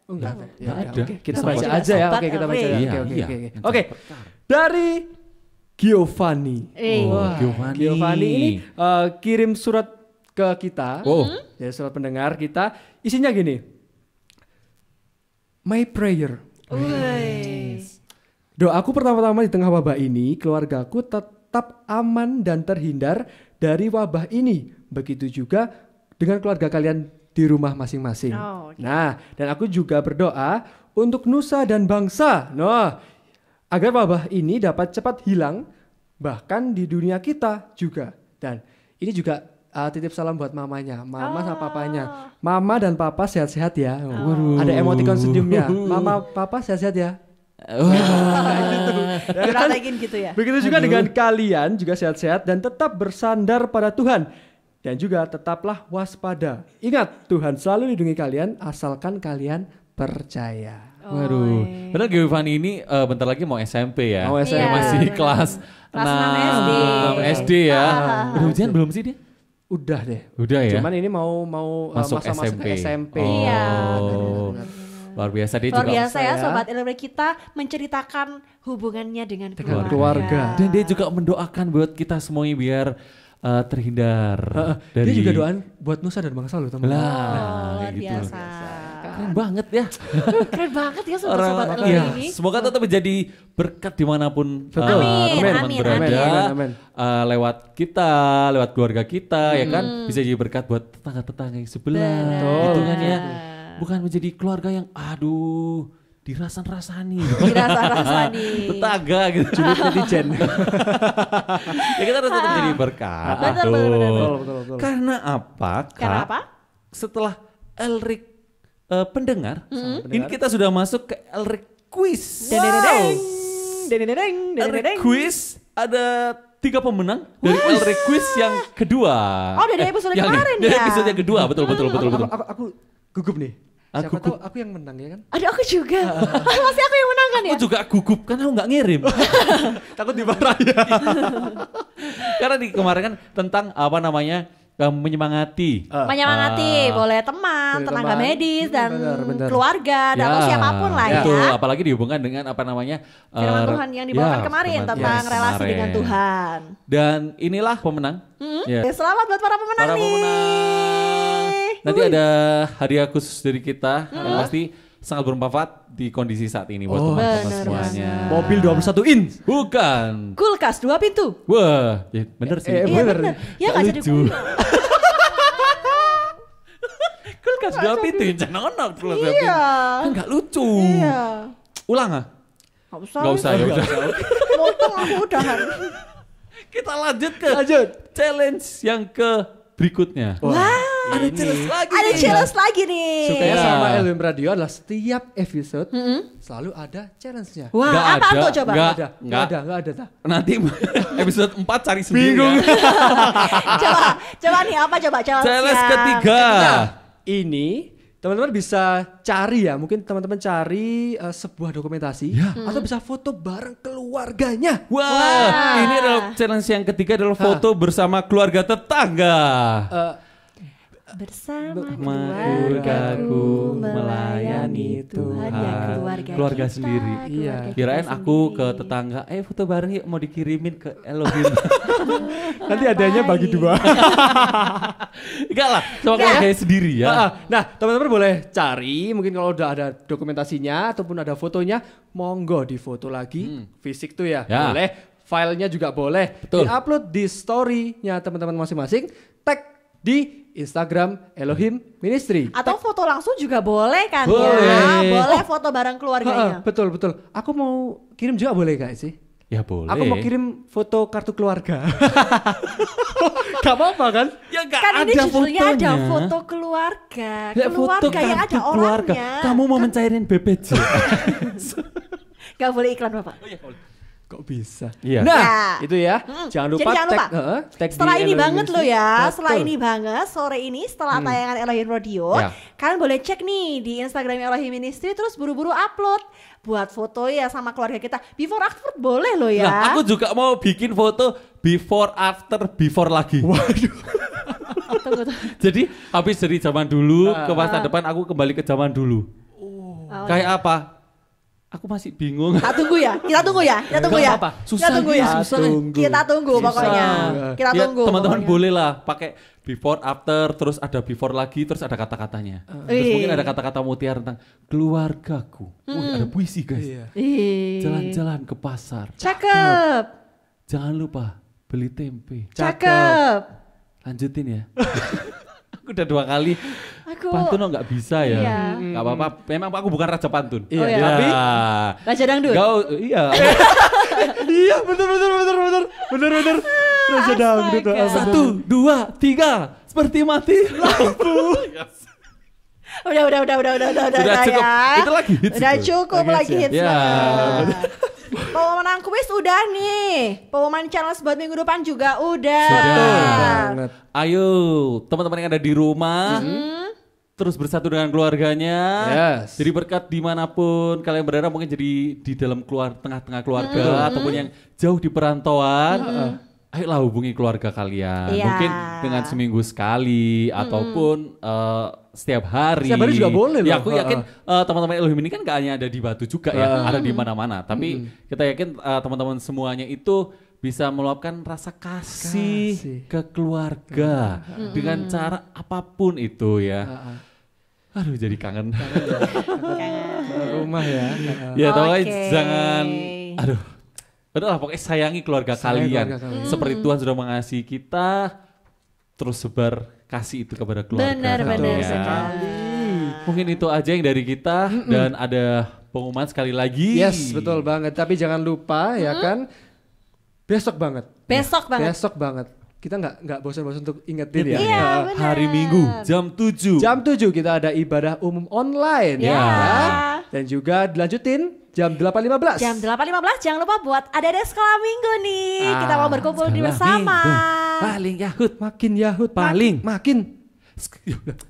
Speaker 3: Enggak.
Speaker 4: Ya,
Speaker 2: ada.
Speaker 4: oke. Kita
Speaker 3: Sobat
Speaker 4: baca
Speaker 3: juga
Speaker 4: aja ya.
Speaker 3: Sobat
Speaker 4: Oke, kita baca
Speaker 3: Elre.
Speaker 4: ya.
Speaker 2: Iya,
Speaker 4: Oke.
Speaker 2: iya.
Speaker 4: Oke. Dari Giovanni.
Speaker 3: Wah,
Speaker 4: Giovanni ini kirim surat ke kita.
Speaker 2: Oh.
Speaker 4: Ya, surat pendengar kita. Isinya gini. My prayer. Doaku pertama-tama di tengah wabah ini, keluargaku tetap aman dan terhindar dari wabah ini. Begitu juga dengan keluarga kalian di rumah masing-masing.
Speaker 3: Oh, oke.
Speaker 4: Nah, dan aku juga berdoa untuk nusa dan bangsa. Nah, agar wabah ini dapat cepat hilang, bahkan di dunia kita juga. Dan ini juga titip salam buat mamanya, mama sama papanya. Mama dan papa sehat-sehat ya. Ada emoticon senyumnya. Mama, papa sehat-sehat ya.
Speaker 3: Diratain gitu ya.
Speaker 4: Begitu juga dengan kalian juga sehat-sehat dan tetap bersandar pada Tuhan. Dan juga tetaplah waspada. Ingat, Tuhan selalu lindungi kalian asalkan kalian percaya.
Speaker 2: Waduh. Padahal Giovanni ini bentar lagi mau SMP ya.
Speaker 4: Mau SMP.
Speaker 3: Iya,
Speaker 2: Masih
Speaker 3: benar.
Speaker 2: kelas
Speaker 3: Kelas
Speaker 2: 6 SD ya. Udah ujian belum sih dia?
Speaker 4: Udah deh.
Speaker 2: Udah ya.
Speaker 4: Cuman ini mau
Speaker 2: Masuk
Speaker 4: masa-masa
Speaker 2: SMP.
Speaker 4: SMP.
Speaker 3: Iya,
Speaker 2: Oh. Luar biasa dia
Speaker 3: Luar
Speaker 2: juga.
Speaker 3: biasa ya
Speaker 4: saya.
Speaker 3: Sobat Elre kita menceritakan hubungannya dengan
Speaker 4: keluarga.
Speaker 2: Dan dia juga mendoakan buat kita semuanya biar terhindar dari.
Speaker 4: Dia juga doain buat nusa dan bangsa loh teman.
Speaker 3: Luar
Speaker 2: kayak gitu.
Speaker 3: biasa.
Speaker 2: Keren banget ya.
Speaker 3: Keren banget ya Sobat Elre
Speaker 2: Iya,
Speaker 3: ini.
Speaker 2: semoga tetap menjadi berkat dimanapun
Speaker 4: Betul.
Speaker 3: Amin,
Speaker 2: teman-teman
Speaker 3: amin,
Speaker 2: berada.
Speaker 4: amin.
Speaker 2: Lewat kita, lewat keluarga kita ya kan, bisa jadi berkat buat tetangga-tetangga yang sebelah.
Speaker 3: Benar.
Speaker 2: Gitu kan ya. Bukan menjadi keluarga yang aduh dirasan-rasani.
Speaker 3: Dirasa-rasani.
Speaker 2: Tetangga gitu.
Speaker 4: Julid netizen.
Speaker 2: Ya kita harus tetap jadi berkat.
Speaker 3: Betul,
Speaker 2: tuh.
Speaker 4: Betul.
Speaker 2: Karena apa? Kak?
Speaker 3: Karena apa?
Speaker 2: Setelah Elric pendengar, ini kita sudah masuk ke Elric Quiz.
Speaker 3: Dedededeng. Dedededeng.
Speaker 2: Elric
Speaker 3: Dedededeng.
Speaker 2: Quiz ada 3 pemenang dari Elric Quiz yang kedua.
Speaker 3: Oh, dari episode kemarin
Speaker 2: dari
Speaker 3: ya?
Speaker 2: episode yang kedua, betul.
Speaker 4: Aku gugup nih. Siapa
Speaker 2: Aku
Speaker 4: tahu aku yang menang ya kan?
Speaker 3: Aduh, aku juga. Masih aku yang menang kan ya?
Speaker 2: Aku juga gugup karena aku nggak ngirim.
Speaker 4: Takut dimarahin ya.
Speaker 2: Karena di kemarin kan tentang apa namanya menyemangati.
Speaker 3: Menyemangati, boleh teman,
Speaker 4: boleh
Speaker 3: tenaga
Speaker 4: teman.
Speaker 3: medis dan
Speaker 4: Benar.
Speaker 3: keluarga dan atau siapapun lah ya.
Speaker 2: Betul, apalagi dihubungkan dengan apa namanya
Speaker 3: Firman Tuhan yang dibawakan kemarin
Speaker 2: firman
Speaker 3: tentang
Speaker 2: Tuhan
Speaker 3: relasi
Speaker 2: kemarin.
Speaker 3: dengan Tuhan.
Speaker 2: Dan inilah pemenang. Ya.
Speaker 3: Selamat buat para pemenang
Speaker 2: Para
Speaker 3: nih.
Speaker 2: pemenang. Nanti ada hadiah khusus dari kita yang pasti sangat bermanfaat di kondisi saat ini buat teman-teman
Speaker 3: benar
Speaker 2: semuanya.
Speaker 4: Mobil 21 in.
Speaker 2: Bukan.
Speaker 3: Kulkas 2 pintu.
Speaker 2: Wah, ya bener sih.
Speaker 3: Iya bener. Ya nggak jadi
Speaker 2: lucu.
Speaker 3: guna.
Speaker 2: Kulkas 2 pintu yang cenono kulkas 2 pintu.
Speaker 3: Iya.
Speaker 2: Kan nggak lucu.
Speaker 3: Iya.
Speaker 2: Ulang ah?
Speaker 3: Nggak usah.
Speaker 2: Ya udah.
Speaker 3: Motong aku udahan.
Speaker 2: Kita lanjut ke challenge yang ke berikutnya. Ada challenge lagi.
Speaker 3: Ada
Speaker 2: nih.
Speaker 3: challenge lagi nih.
Speaker 4: Sukanya
Speaker 2: Iya.
Speaker 4: sama LWM Radio adalah setiap episode selalu ada challenge-nya.
Speaker 3: Wah,
Speaker 2: Nggak
Speaker 3: apa
Speaker 2: ada,
Speaker 3: tuh coba?
Speaker 2: nggak.
Speaker 4: Nggak ada. Tak.
Speaker 2: Nanti episode 4 cari sendiri.
Speaker 4: Bingung.
Speaker 2: Ya.
Speaker 3: Coba nih apa coba challenge
Speaker 2: Challenge ketiga.
Speaker 4: Ini teman-teman bisa cari ya, mungkin teman-teman cari sebuah dokumentasi atau bisa foto bareng keluarganya.
Speaker 2: Wah, ini adalah challenge yang ketiga adalah foto bersama keluarga tetangga.
Speaker 3: Bersama
Speaker 2: Keluargaku melayani Tuhan. Keluarga sendiri.
Speaker 4: Iya.
Speaker 2: Kirain aku ke tetangga, foto bareng yuk, mau dikirimin ke Elohim.
Speaker 4: Nanti adanya bagi 2.
Speaker 2: Enggak lah, sama keluarga sendiri ya.
Speaker 4: Nah, teman-teman boleh cari, mungkin kalau udah ada dokumentasinya ataupun ada fotonya, monggo difoto lagi, fisik tuh ya, boleh. Filenya juga boleh.
Speaker 2: Betul.
Speaker 4: Di-upload di story-nya teman-teman masing-masing, tag di Instagram Elohim Ministry.
Speaker 3: Atau foto langsung juga boleh kan
Speaker 2: Boleh.
Speaker 3: ya? Boleh foto bareng keluarganya.
Speaker 4: Betul. Aku mau kirim juga boleh gak sih?
Speaker 2: Ya boleh.
Speaker 4: Aku mau kirim foto kartu keluarga. Gak apa-apa kan?
Speaker 2: Ya gak
Speaker 3: Kan ini
Speaker 2: ada
Speaker 3: judulnya
Speaker 2: fotonya.
Speaker 3: ada foto keluarga.
Speaker 2: Ya, foto
Speaker 3: Keluarga yang ada
Speaker 2: kartu keluarga.
Speaker 3: orangnya.
Speaker 2: Kamu mau mencairin BPJ.
Speaker 3: Gak boleh iklan Bapak.
Speaker 4: Kok bisa?
Speaker 2: Iya.
Speaker 4: Nah, itu ya. Jangan lupa
Speaker 3: Jadi jangan lupa.
Speaker 4: tag
Speaker 3: Setelah
Speaker 4: di
Speaker 3: ini
Speaker 4: Elohim
Speaker 3: banget loh
Speaker 4: Ministry.
Speaker 3: ya,
Speaker 4: Betul.
Speaker 3: setelah ini banget sore ini setelah tayangan Elohim Radio,
Speaker 2: Ya.
Speaker 3: kalian boleh cek nih di Instagram Elohim Ministry terus buru-buru upload buat foto ya sama keluarga kita. Before after boleh loh ya.
Speaker 2: Nah, aku juga mau bikin foto before after before lagi.
Speaker 4: Waduh.
Speaker 3: Tunggu.
Speaker 2: Jadi habis dari zaman dulu ke masa depan aku kembali ke zaman dulu. Kayak apa? Aku masih bingung.
Speaker 3: Kita tunggu ya. Kita tunggu ya.
Speaker 2: Susah
Speaker 3: Kita tunggu ya.
Speaker 2: susah.
Speaker 3: Kita tunggu pokoknya. Kita
Speaker 2: Ya,
Speaker 3: tunggu.
Speaker 2: teman-teman
Speaker 3: pokoknya.
Speaker 2: boleh lah pakai before after, terus ada before lagi, terus ada kata-katanya. Terus mungkin ada kata-kata mutiara tentang keluargaku. Wih, ada puisi guys.
Speaker 4: Iya.
Speaker 3: Ih.
Speaker 2: Jalan-jalan ke pasar.
Speaker 3: Cakep.
Speaker 2: Jangan lupa beli tempe.
Speaker 3: Cakep.
Speaker 2: Lanjutin ya. Aku udah 2 kali
Speaker 3: Aku
Speaker 2: pantun nggak bisa ya.
Speaker 3: Iya.
Speaker 2: Nggak apa-apa. Memang aku bukan raja pantun.
Speaker 4: Iya,
Speaker 3: Oh, iya.
Speaker 2: Tapi
Speaker 3: Raja Dangdut.
Speaker 2: iya.
Speaker 4: Iya, bener. Raja dangdut.
Speaker 3: Astaga.
Speaker 2: 1, 2, 3 seperti mati lampu.
Speaker 3: Udah
Speaker 2: Sudah cukup.
Speaker 3: ya.
Speaker 2: Itu lagi hits
Speaker 3: Udah
Speaker 2: itu.
Speaker 3: cukup lagi hits.
Speaker 2: Ya.
Speaker 3: Pengumuman kuis udah nih. Pengumuman challenge buat minggu depan juga udah.
Speaker 4: Banget.
Speaker 2: Ayo teman-teman yang ada di rumah terus bersatu dengan keluarganya.
Speaker 4: Yes.
Speaker 2: Jadi berkat dimanapun kalian berada, mungkin jadi di dalam tengah-tengah keluarga ataupun yang jauh di perantauan. Ayolah hubungi keluarga kalian.
Speaker 3: Iya.
Speaker 2: Mungkin dengan seminggu sekali ataupun setiap hari.
Speaker 4: Setiap hari juga boleh loh.
Speaker 2: Ya aku yakin teman-teman Elohim ini kan gak hanya ada di Batu juga ya, ada di mana-mana. Tapi kita yakin teman-teman semuanya itu bisa meluapkan rasa kasih ke keluarga dengan cara apapun itu ya. Aduh jadi kangen.
Speaker 4: Rumah ya.
Speaker 2: Ya tau kan,
Speaker 3: Oke.
Speaker 2: jangan, aduh. Udahlah pokoknya sayangi keluarga kalian.
Speaker 4: keluarga kalian.
Speaker 2: Seperti Tuhan sudah mengasihi kita, terus sebar kasih itu kepada keluarga
Speaker 3: Benar
Speaker 2: kalian.
Speaker 3: sekali.
Speaker 2: Mungkin itu aja yang dari kita dan ada pengumuman sekali lagi.
Speaker 4: Yes, betul banget. Tapi jangan lupa ya kan, besok banget.
Speaker 3: Besok banget.
Speaker 4: Besok banget. Kita nggak bosan-bosan untuk ingetin ya.
Speaker 3: Iya, benar.
Speaker 2: Hari Minggu jam 7.
Speaker 4: Jam 7 kita ada ibadah umum online
Speaker 3: Ya.
Speaker 4: Dan juga dilanjutin jam 8.15.
Speaker 3: Jam 8.15 jangan lupa buat ada sekolah minggu nih. Kita mau berkumpul di
Speaker 2: Sekolah
Speaker 3: bersama.
Speaker 2: Minggu. Paling Yahud.
Speaker 4: Makin Yahud
Speaker 2: Paling.
Speaker 4: makin.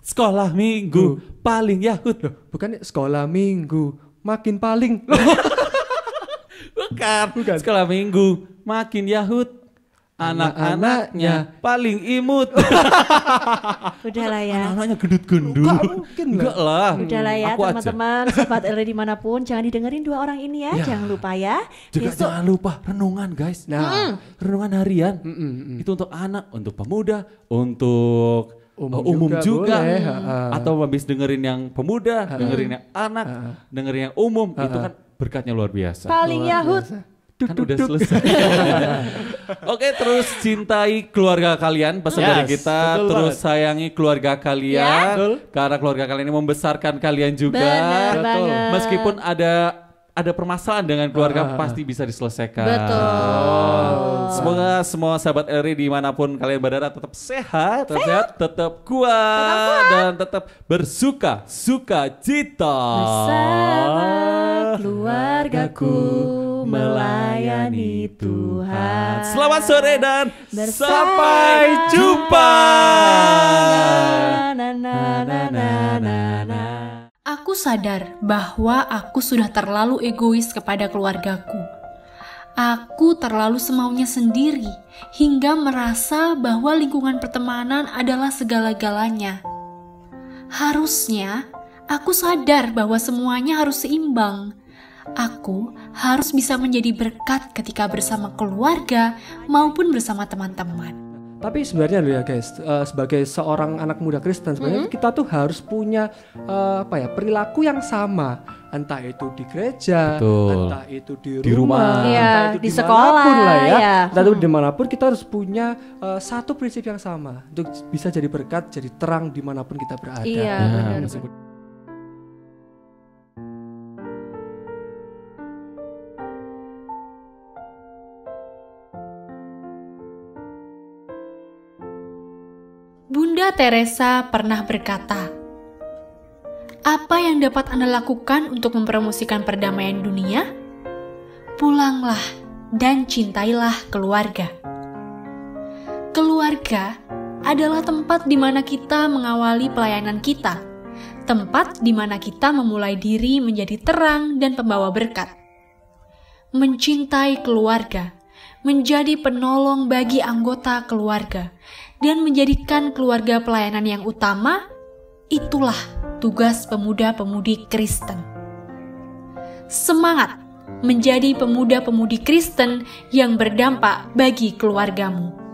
Speaker 2: Sekolah Minggu paling Yahud.
Speaker 4: Loh, bukan sekolah minggu makin paling.
Speaker 2: Bukan. Sekolah Minggu makin Yahud. Anak-anaknya paling imut.
Speaker 3: Udahlah ya.
Speaker 2: Anak-anaknya gendut-gendut.
Speaker 4: Nggak mungkin lah.
Speaker 2: Enggak lah.
Speaker 3: Udahlah ya
Speaker 2: Aku aja.
Speaker 3: teman-teman, sobat LD dimanapun, jangan didengerin 2 orang ini ya. Jangan lupa ya.
Speaker 2: Juga
Speaker 3: Besok
Speaker 2: jangan lupa renungan guys.
Speaker 4: Nah,
Speaker 2: Renungan harian. Itu untuk anak, untuk pemuda, untuk umum juga.
Speaker 4: boleh,
Speaker 2: Atau habis dengerin yang pemuda, dengerin yang anak, dengerin yang umum. Itu kan berkatnya luar biasa.
Speaker 3: paling Yahud.
Speaker 2: Kan udah selesai. Oke, terus cintai keluarga kalian, pesan
Speaker 4: Yes,
Speaker 2: dari kita.
Speaker 4: betul
Speaker 2: Terus
Speaker 4: banget.
Speaker 2: sayangi keluarga kalian,
Speaker 4: Betul.
Speaker 2: karena keluarga kalian ini membesarkan kalian juga.
Speaker 3: Benar banget.
Speaker 2: Meskipun ada permasalahan dengan keluarga, pasti bisa diselesaikan.
Speaker 3: Betul.
Speaker 2: Semoga semua sahabat LRI dimanapun kalian berada tetap sehat, tetap kuat, dan tetap suka cita
Speaker 3: Bersama keluargaku melayani Tuhan.
Speaker 2: Selamat sore dan sampai jumpa.
Speaker 1: Aku sadar bahwa aku sudah terlalu egois kepada keluargaku. Aku terlalu semaunya sendiri hingga merasa bahwa lingkungan pertemanan adalah segala-galanya. Harusnya aku sadar bahwa semuanya harus seimbang. Aku harus bisa menjadi berkat ketika bersama keluarga maupun bersama teman-teman.
Speaker 4: Tapi sebenarnya loh ya guys, sebagai seorang anak muda Kristen sebenarnya kita tuh harus punya perilaku yang sama, entah itu di gereja,
Speaker 2: Betul.
Speaker 4: entah itu di rumah,
Speaker 3: Ya,
Speaker 4: entah itu
Speaker 3: di
Speaker 4: dimanapun
Speaker 3: sekolah,
Speaker 4: lah ya,
Speaker 3: ya.
Speaker 4: entah itu dimanapun kita harus punya satu prinsip yang sama untuk bisa jadi berkat, jadi terang dimanapun kita berada.
Speaker 3: Iya,
Speaker 2: Ya,
Speaker 3: benar.
Speaker 2: meskipun-
Speaker 1: Bunda Teresa pernah berkata, "Apa yang dapat Anda lakukan untuk mempromosikan perdamaian dunia? Pulanglah dan cintailah keluarga." Keluarga adalah tempat di mana kita mengawali pelayanan kita, tempat di mana kita memulai diri menjadi terang dan pembawa berkat. Mencintai keluarga, menjadi penolong bagi anggota keluarga, dan menjadikan keluarga pelayanan yang utama, itulah tugas pemuda-pemudi Kristen. Semangat menjadi pemuda-pemudi Kristen yang berdampak bagi keluargamu.